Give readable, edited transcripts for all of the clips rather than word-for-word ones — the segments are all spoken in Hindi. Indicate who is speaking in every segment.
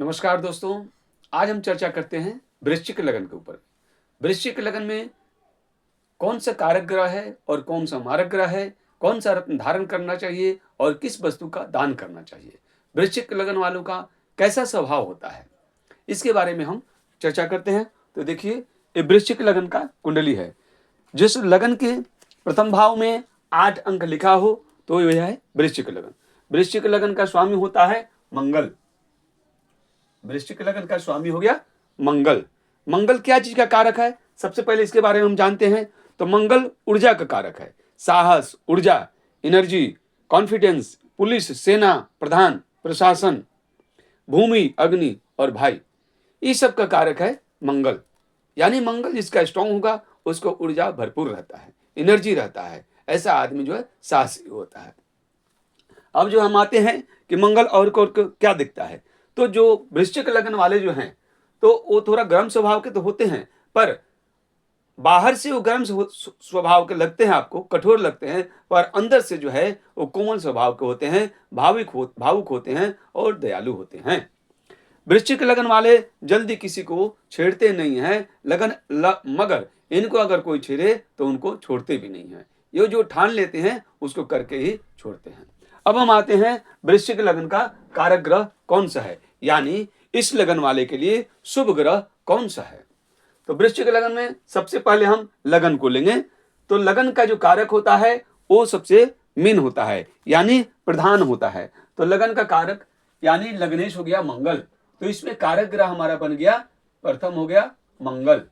Speaker 1: नमस्कार दोस्तों, आज हम चर्चा करते हैं वृश्चिक लगन के ऊपर। वृश्चिक लगन में कौन सा कारक ग्रह है और कौन सा मारक ग्रह है, कौन सा रत्न धारण करना चाहिए और किस वस्तु का दान करना चाहिए, वृश्चिक लगन वालों का कैसा स्वभाव होता है, इसके बारे में हम चर्चा करते हैं। तो देखिए, ये वृश्चिक लगन का कुंडली है। जिस लगन के प्रथम भाव में 8 अंक लिखा हो तो यह है वृश्चिक लगन। वृश्चिक लगन का स्वामी होता है मंगल। वृश्चिक लगन का स्वामी हो गया मंगल। मंगल क्या चीज का कारक है, सबसे पहले इसके बारे में हम जानते हैं। तो मंगल ऊर्जा का कारक है। साहस, ऊर्जा, एनर्जी, कॉन्फिडेंस, पुलिस, सेना, प्रधान, प्रशासन, भूमि, अग्नि और भाई, इस सब का कारक है मंगल। यानी मंगल जिसका स्ट्रांग होगा उसको ऊर्जा भरपूर रहता है, एनर्जी रहता है, ऐसा आदमी जो है साहसी होता है। अब जो हम आते हैं कि मंगल और को क्या दिखता है, तो जो वृश्चिक लगन वाले जो हैं तो वो थोड़ा गर्म स्वभाव के तो होते हैं, पर बाहर से वो गर्म स्वभाव के लगते हैं, आपको कठोर लगते हैं, पर अंदर से जो है वो कोमल स्वभाव के होते हैं, भावुक होते हैं और दयालु होते हैं। वृश्चिक लगन वाले जल्दी किसी को छेड़ते नहीं हैं, मगर इनको अगर कोई छेड़े तो उनको छोड़ते भी नहीं हैं। ये जो ठान लेते हैं उसको करके ही छोड़ते हैं। अब हम आते हैं वृश्चिक लगन का कारक ग्रह कौन सा है, यानी इस लगन वाले के लिए शुभ ग्रह कौन सा है। तो वृश्चिक लगन में सबसे पहले हम लगन को लेंगे। तो लगन का जो कारक होता है वो सबसे मीन होता है, यानी प्रधान होता है। तो लगन का कारक यानी लग्नेश हो गया मंगल। तो इसमें कारक ग्रह हमारा बन गया, प्रथम हो गया मंगल।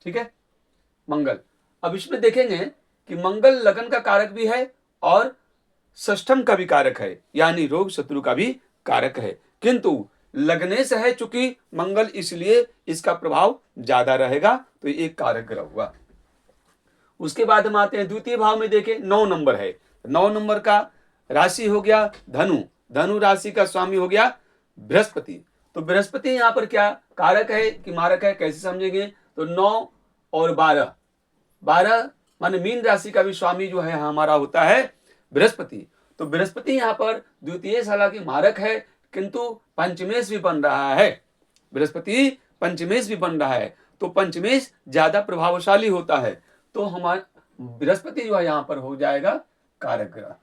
Speaker 1: ठीक है, मंगल। अब इसमें देखेंगे कि मंगल लगन का कारक भी है और षष्ठम का भी कारक है, यानी रोग शत्रु का भी कारक है। किंतु लग्नेश है चूंकि मंगल, इसलिए इसका प्रभाव ज्यादा रहेगा। तो एक कारक ग्रह हुआ। उसके बाद हम आते हैं द्वितीय भाव में, देखें 9 नंबर है। 9 नंबर का राशि हो गया धनु। धनु राशि का स्वामी हो गया बृहस्पति। तो बृहस्पति यहां पर क्या कारक है कि मारक है, कैसे समझेंगे। तो 9 और 12 माने मीन राशि का भी स्वामी जो है हमारा होता है बृहस्पति। तो बृहस्पति यहां पर द्वितीय शाला की मारक है, किंतु पंचमेश भी बन रहा है। बृहस्पति पंचमेश भी बन रहा है, तो पंचमेश ज्यादा प्रभावशाली होता है। तो हमारा बृहस्पति जो है यहां पर हो जाएगा कारक ग्रह।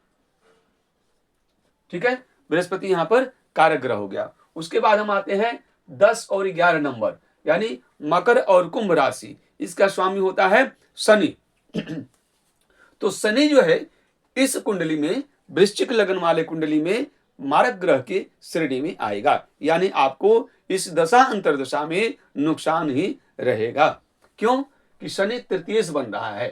Speaker 1: ठीक है, बृहस्पति यहां पर कारक ग्रह हो गया। उसके बाद हम आते हैं 10 और 11 नंबर, यानी मकर और कुंभ राशि। इसका स्वामी होता है शनि। तो शनि जो है इस कुंडली में, वृश्चिक लगन वाले कुंडली में मारक ग्रह के श्रेणी में आएगा, यानी आपको इस दशा अंतरदशा में नुकसान ही रहेगा। क्यों कि शनि तृतीयेश बन रहा है,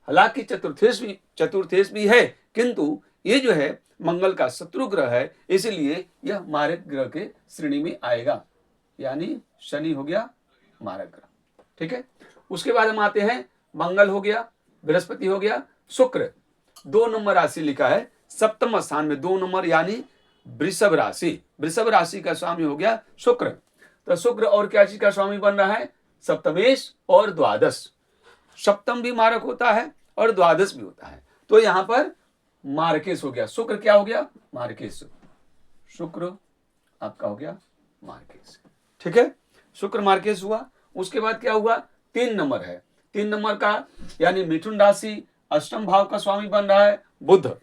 Speaker 1: हालांकि चतुर्थेश भी है, किंतु ये जो है मंगल का शत्रु ग्रह है, इसलिए यह मारक ग्रह के श्रेणी में आएगा, यानी शनि हो गया मारक ग्रह। ठीक है, उसके बाद हम आते हैं मंगल हो गया, बृहस्पति हो गया, शुक्र 2 नंबर राशि लिखा है सप्तम स्थान में, 2 नंबर यानी वृषभ राशि। वृषभ राशि का स्वामी हो गया शुक्र। तो शुक्र और क्या चीज का स्वामी बन रहा है, सप्तमेश और द्वादश। सप्तम भी मारक होता है और द्वादश भी होता है। तो यहां पर मार्केश हो गया, शुक्र क्या हो गया मार्केश, शुक्र आपका हो गया मार्केश। ठीक है, शुक्र मार्केश हुआ। उसके बाद क्या हुआ, 3 नंबर है। 3 नंबर का यानी मिथुन राशि, अष्टम भाव का स्वामी बन रहा है बुध।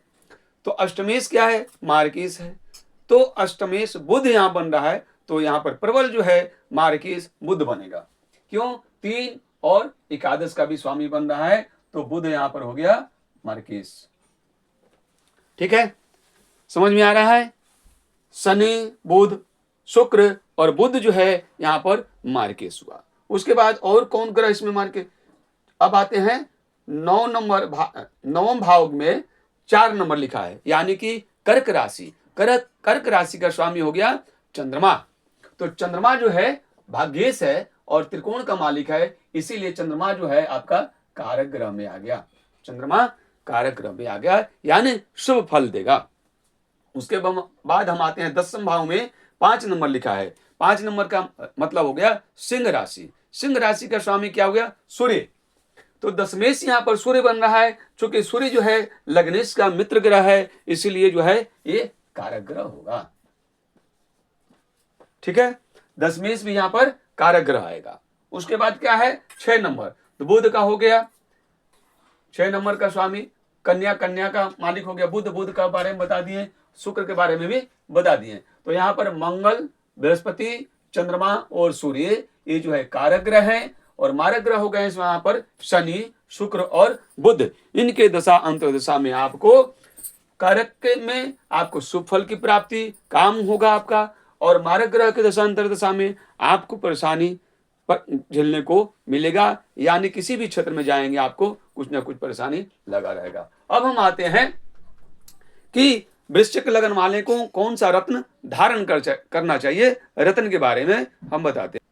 Speaker 1: तो अष्टमेश क्या है, मार्केश है। तो अष्टमेश बुध यहां बन रहा है, तो यहां पर प्रबल जो है मार्केश बुध बनेगा। क्यों, 3 और एकादश का भी स्वामी बन रहा है, तो बुध यहां पर हो गया मार्केश। ठीक है, समझ में आ रहा है। शनि, बुध, शुक्र और बुध जो है यहां पर मार्केश हुआ। उसके बाद और कौन ग्रह इसमें मार्केश। अब आते हैं 9 भाव में 4 नंबर लिखा है, यानी कि कर्क राशि। कर्क राशि का स्वामी हो गया चंद्रमा। तो चंद्रमा जो है भाग्येश है और त्रिकोण का मालिक है, इसीलिए चंद्रमा जो है आपका कारक ग्रह में आ गया। चंद्रमा कारक ग्रह में आ गया, यानी शुभ फल देगा। उसके बाद हम आते हैं 10वें भाव में 5 नंबर लिखा है। 5 नंबर का मतलब हो गया सिंह राशि। सिंह राशि का स्वामी क्या हो गया, सूर्य। तो दशमेश यहां पर सूर्य बन रहा है, चूंकि सूर्य जो है लग्नेश का मित्र ग्रह है, इसीलिए जो है ये कारक ग्रह होगा। ठीक है। दशमेश भी यहाँ पर कारक ग्रह आएगा। उसके बाद क्या है 6 नंबर, तो बुध का हो गया 6 नंबर का स्वामी, कन्या, कन्या का मालिक हो गया बुध, बुध का बारे में बता दिए, शुक्र के बारे में भी बता दिए। तो यहाँ पर मंगल, बृहस्पति, चंद्रमा और सूर्य ये जो है कारक ग्रह है, और मारक ग्रह हो गए वहां पर शनि, शुक्र और बुध। इनके दशा अंतर्दशा में आपको कारक में आपको शुभ फल की प्राप्ति, काम होगा आपका, और मारक ग्रह के दशा अंतर्दशा में आपको परेशानी पर झेलने को मिलेगा, यानी किसी भी क्षेत्र में जाएंगे आपको कुछ ना कुछ परेशानी लगा रहेगा। अब हम आते हैं कि वृश्चिक लगन वाले को कौन सा रत्न धारण करना चाहिए, रत्न के बारे में हम बताते हैं।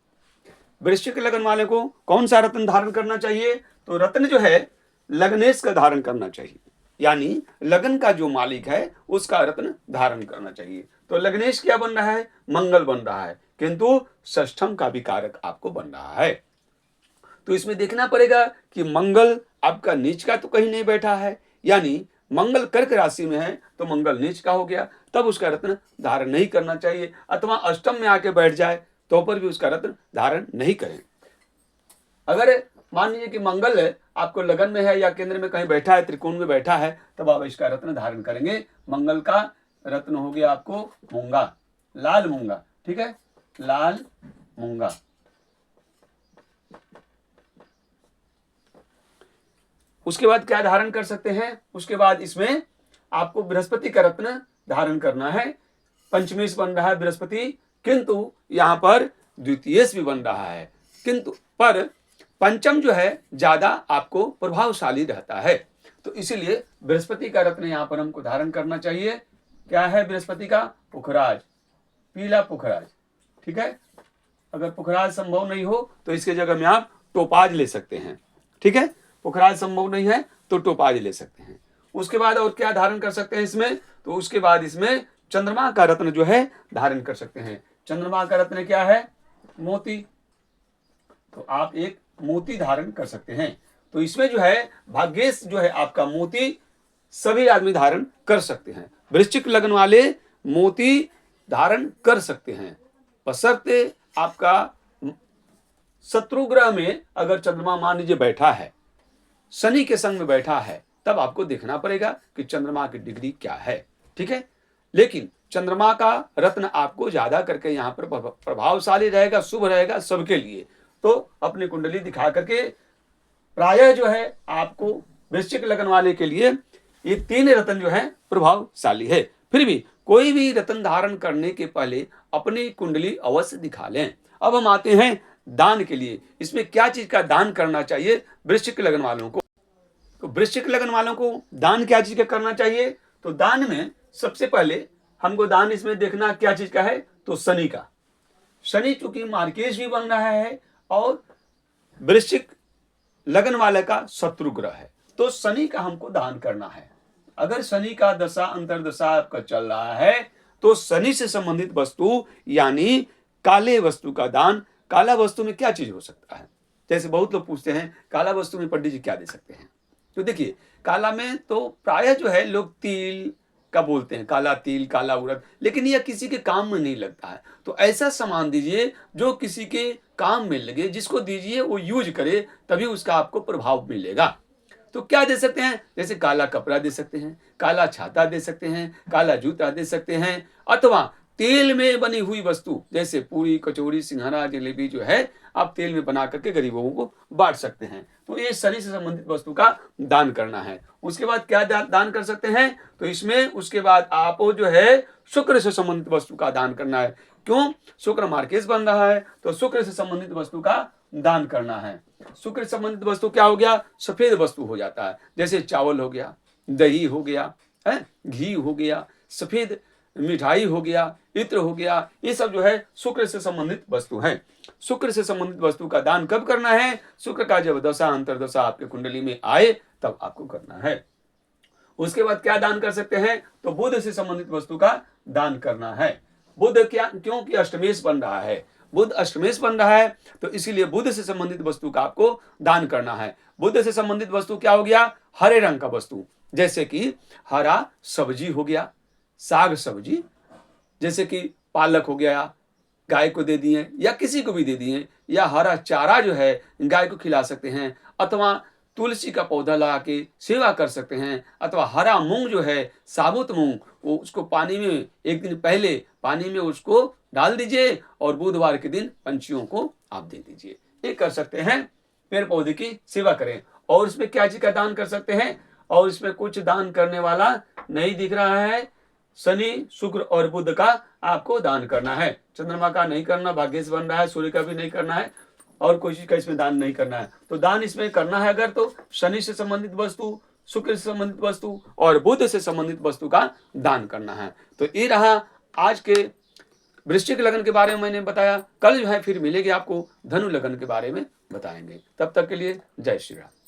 Speaker 1: वृश्चिक लगन वाले को कौन सा रत्न धारण करना चाहिए, तो रत्न जो है लग्नेश का धारण करना चाहिए, यानी लगन का जो मालिक है उसका रत्न धारण करना चाहिए। तो लग्नेश क्या बन रहा है, मंगल बन रहा है, किंतु षष्ठम का भी कारक आपको बन रहा है। तो इसमें देखना पड़ेगा कि मंगल आपका नीच का तो कहीं नहीं बैठा है, यानी मंगल कर्क राशि में है तो मंगल नीच का हो गया, तब उसका रत्न धारण नहीं करना चाहिए, अथवा अष्टम में आके बैठ जाए तो पर भी उसका रत्न धारण नहीं करें। अगर मान लीजिए कि मंगल आपको लगन में है या केंद्र में कहीं बैठा है, त्रिकोण में बैठा है, तब आप इसका रत्न धारण करेंगे। मंगल का रत्न हो गया आपको मूंगा, लाल मूंगा, ठीक है, लाल मूंगा। उसके बाद क्या धारण कर सकते हैं, उसके बाद इसमें आपको बृहस्पति का रत्न धारण करना है। पंचमेश बन रहा है बृहस्पति, किंतु यहां पर द्वितीयेश भी बन रहा है, किंतु पर पंचम जो है ज्यादा आपको प्रभावशाली रहता है, तो इसीलिए बृहस्पति का रत्न यहां पर हमको धारण करना चाहिए। क्या है बृहस्पति का, पुखराज, पीला पुखराज, ठीक है। अगर पुखराज संभव नहीं हो तो इसके जगह में आप टोपाज ले सकते हैं, ठीक है। पुखराज संभव नहीं है तो टोपाज ले सकते हैं। उसके बाद और क्या धारण कर सकते हैं इसमें, तो उसके बाद इसमें चंद्रमा का रत्न जो है धारण कर सकते हैं। चंद्रमा का रत्न क्या है, मोती, तो आप एक मोती धारण कर सकते हैं। तो इसमें जो है भाग्येश जो है आपका मोती सभी आदमी धारण कर सकते हैं। वृश्चिक लगन वाले मोती धारण कर सकते हैं, बशर्ते आपका शत्रु ग्रह में अगर चंद्रमा मान लीजिए बैठा है, शनि के संग में बैठा है, तब आपको देखना पड़ेगा कि चंद्रमा की डिग्री क्या है, ठीक है। लेकिन चंद्रमा का रत्न आपको ज्यादा करके यहाँ पर प्रभावशाली रहेगा, शुभ रहेगा सबके लिए। तो अपनी कुंडली दिखा करके प्रायः जो है आपको वृश्चिक लगन वाले के लिए ये 3 रत्न जो है प्रभावशाली है। फिर भी कोई भी रत्न धारण करने के पहले अपनी कुंडली अवश्य दिखा लें। अब हम आते हैं दान के लिए, इसमें क्या चीज का दान करना चाहिए वृश्चिक लगन वालों को। तो वृश्चिक लगन वालों को दान क्या चीज का करना चाहिए, तो दान में सबसे पहले हमको दान इसमें देखना क्या चीज का है, तो शनि का। शनि चूंकि मार्केश भी बन रहा है और वृश्चिक लगन वाले का शत्रु ग्रह है, तो शनि का हमको दान करना है। अगर शनि का दशा अंतर्दशा आपका चल रहा है तो शनि से संबंधित वस्तु यानी काले वस्तु का दान। काला वस्तु में क्या चीज हो सकता है, जैसे बहुत लोग पूछते हैं काला वस्तु में पंडित जी क्या दे सकते हैं। तो देखिए काला में तो प्रायः जो है लोग तिल का बोलते हैं, काला तिल, काला उड़द, लेकिन यह किसी के काम में नहीं लगता है। तो ऐसा सामान दीजिए जो किसी के काम में लगे, जिसको दीजिए वो यूज करे, तभी उसका आपको प्रभाव मिलेगा। तो क्या दे सकते हैं, जैसे काला कपड़ा दे सकते हैं, काला छाता दे सकते हैं, काला जूता दे सकते हैं, अथवा तेल में बनी हुई वस्तु जैसे पूरी, कचौड़ी, सिंघाड़ा, जलेबी जो है आप तेल में बना करके गरीबों को बांट सकते हैं। तो ये शनि से संबंधित वस्तु का दान करना है। उसके बाद क्या दान कर सकते हैं, तो इसमें उसके बाद आप जो है शुक्र से संबंधित वस्तु का दान करना है। क्यों, शुक्र मार्केश बन रहा है तो शुक्र से संबंधित वस्तु का दान करना है। शुक्र से संबंधित वस्तु क्या हो गया, सफेद वस्तु हो जाता है, जैसे चावल हो गया, दही हो गया है, घी हो गया, सफेद मिठाई हो गया, इत्र हो गया, ये सब जो है शुक्र से संबंधित वस्तु है। शुक्र से संबंधित वस्तु का दान कब करना है, शुक्र का जब दशा अंतर्दशा आपके कुंडली में आए तब आपको करना है। उसके बाद क्या दान कर सकते हैं, तो बुध से संबंधित वस्तु का दान करना है। बुध क्या, क्योंकि अष्टमेश बन रहा है, बुध अष्टमेश बन रहा है, तो इसीलिए बुध से संबंधित वस्तु का आपको दान करना है। बुध से संबंधित वस्तु क्या हो गया, हरे रंग का वस्तु, जैसे कि हरा सब्जी हो गया, साग सब्जी, जैसे कि पालक हो गया, गाय को दे दिए या किसी को भी दे दिए, या हरा चारा जो है गाय को खिला सकते हैं, अथवा तुलसी का पौधा लगा के सेवा कर सकते हैं, अथवा हरा मूंग जो है, साबुत मूंग, वो उसको पानी में एक दिन पहले पानी में उसको डाल दीजिए और बुधवार के दिन पंछियों को आप दे दीजिए। ये कर सकते हैं, पेड़ पौधे की सेवा करें। और इसमें क्या चीज का दान कर सकते हैं, और इसमें कुछ दान करने वाला नहीं दिख रहा है। शनि, शुक्र और बुध का आपको दान करना है। चंद्रमा का नहीं करना, भाग्य से बन रहा है। सूर्य का भी नहीं करना है, और कोई चीज का इसमें दान नहीं करना है। तो दान इसमें करना है अगर, तो शनि से संबंधित वस्तु, शुक्र से संबंधित वस्तु और बुध से संबंधित वस्तु का दान करना है। तो ये रहा आज के वृश्चिक लगन के बारे में मैंने बताया। कल जो है फिर मिलेंगे, आपको धनु लगन के बारे में बताएंगे। तब तक के लिए जय श्री राम।